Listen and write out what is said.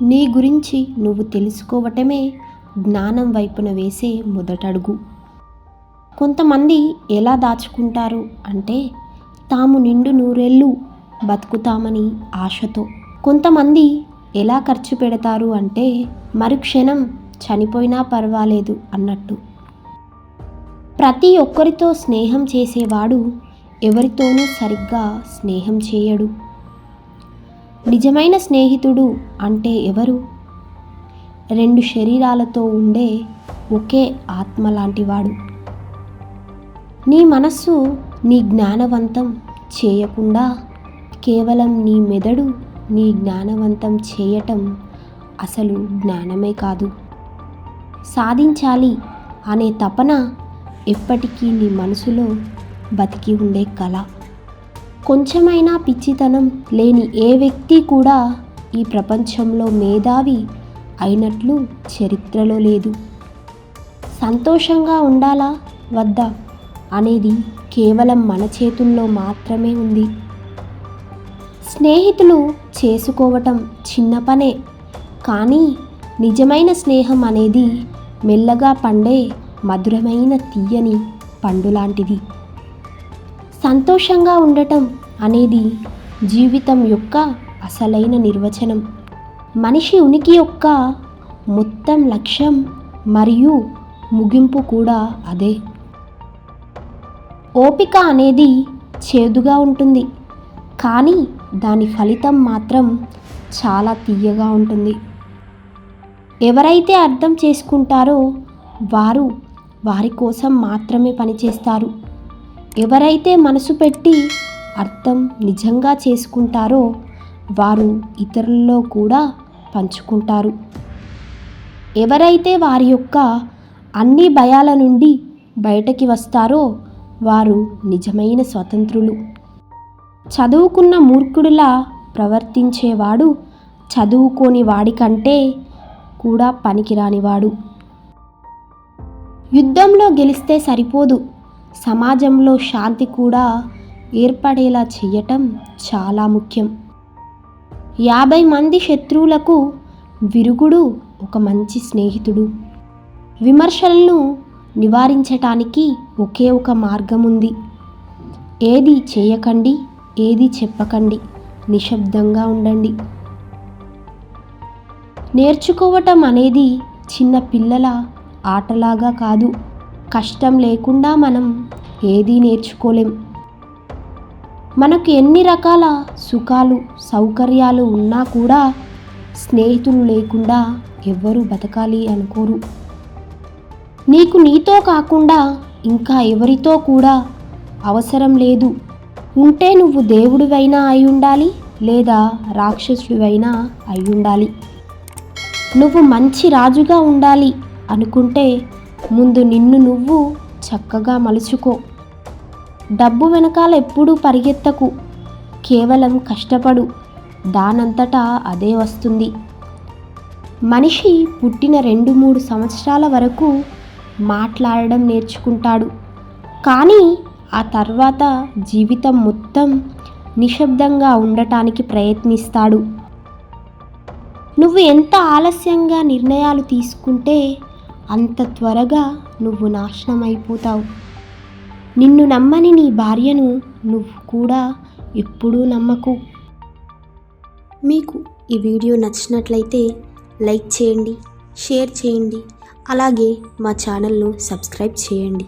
నీ గురించి నువ్వు తెలుసుకోవటమే జ్ఞానం వైపున వేసే మొదటడుగు. కొంతమంది ఎలా దాచుకుంటారు అంటే తాము నిండు నూరేళ్ళు బతుకుతామని ఆశతో. కొంతమంది ఎలా ఖర్చు పెడతారు అంటే మరుక్షణం చనిపోయినా పర్వాలేదు అన్నట్టు. ప్రతి ఒక్కరితో స్నేహం చేసేవాడు ఎవరితోనూ సరిగ్గా స్నేహం చేయడు. నిజమైన స్నేహితుడు అంటే ఎవరు? రెండు శరీరాలతో ఉండే ఒకే ఆత్మ లాంటివాడు. నీ మనస్సు నీ జ్ఞానవంతం చేయకుండా కేవలం నీ మెదడు నీ జ్ఞానవంతం చేయటం అసలు జ్ఞానమే కాదు. సాధించాలి అనే తపన ఎప్పటికీ నీ మనసులో బతికి ఉండే కళ. కొంచెమైనా పిచ్చితనం లేని ఏ వ్యక్తి కూడా ఈ ప్రపంచంలో మేధావి అయినట్లు చరిత్రలో లేదు. సంతోషంగా ఉండాలా వద్దా అనేది కేవలం మన చేతుల్లో మాత్రమే ఉంది. స్నేహితులు చేసుకోవటం చిన్న పనే, కానీ నిజమైన స్నేహం అనేది మెల్లగా పండే మధురమైన తీయని పండులాంటిది. సంతోషంగా ఉండటం అనేది జీవితం యొక్క అసలైన నిర్వచనం. మనిషి ఉనికి యొక్క మొత్తం లక్ష్యం మరియు ముగింపు కూడా అదే. ఓపిక అనేది చేదుగా ఉంటుంది, కానీ దాని ఫలితం మాత్రం చాలా తీయగా ఉంటుంది. ఎవరైతే అర్థం చేసుకుంటారో వారు వారి కోసం మాత్రమే పనిచేస్తారు. ఎవరైతే మనసు పెట్టి అర్థం నిజంగా చేసుకుంటారో వారు ఇతరులలో కూడా పంచుకుంటారు. ఎవరైతే వారి యొక్క అన్ని భయాల నుండి బయటకి వస్తారో వారు నిజమైన స్వతంత్రులు. చదువుకున్న మూర్ఖుడిలా ప్రవర్తించేవాడు చదువుకోని వాడికంటే కూడా పనికిరానివాడు. యుద్ధంలో గెలిస్తే సరిపోదు, సమాజంలో శాంతి కూడా ఏర్పడేలా చేయటం చాలా ముఖ్యం. 50 మంది శత్రువులకు విరుగుడు ఒక మంచి స్నేహితుడు. విమర్శలను నివారించటానికి ఒకే ఒక మార్గం ఉంది. ఏది చేయకండి, ఏది చెప్పకండి, నిశ్శబ్దంగా ఉండండి. నేర్చుకోవటం అనేది చిన్న పిల్లల ఆటలాగా కాదు. కష్టం లేకుండా మనం ఏదీ నేర్చుకోలేం. మనకు ఎన్ని రకాల సుఖాలు సౌకర్యాలు ఉన్నా కూడా స్నేహితులు లేకుండా ఎవ్వరూ బతకాలి అనుకోరు. నీకు నీతో కాకుండా ఇంకా ఎవరితో కూడా అవసరం లేదు. ఉంటే నువ్వు దేవుడివైనా అయి ఉండాలి, లేదా రాక్షసుడివైనా అయి ఉండాలి. నువ్వు మంచి రాజుగా ఉండాలి అనుకుంటే ముందు నిన్ను నువ్వు చక్కగా మలుచుకో. డబ్బు వెనకాల ఎప్పుడూ పరిగెత్తకు, కేవలం కష్టపడు, దానంతటా అదే వస్తుంది. మనిషి పుట్టిన 2-3 సంవత్సరాల వరకు మాట్లాడడం నేర్చుకుంటాడు, కానీ ఆ తర్వాత జీవితం మొత్తం నిశ్శబ్దంగా ఉండటానికి ప్రయత్నిస్తాడు. నువ్వు ఎంత ఆలస్యంగా నిర్ణయాలు తీసుకుంటే అంత త్వరగా నువ్వు నాశనం అయిపోతావు. నిన్ను నమ్మని నీ భార్యను నువ్వు కూడా ఎప్పుడూ నమ్మకు. మీకు ఈ వీడియో నచ్చినట్లయితే లైక్ చేయండి, షేర్ చేయండి, అలాగే మా ఛానల్ను సబ్స్క్రైబ్ చేయండి.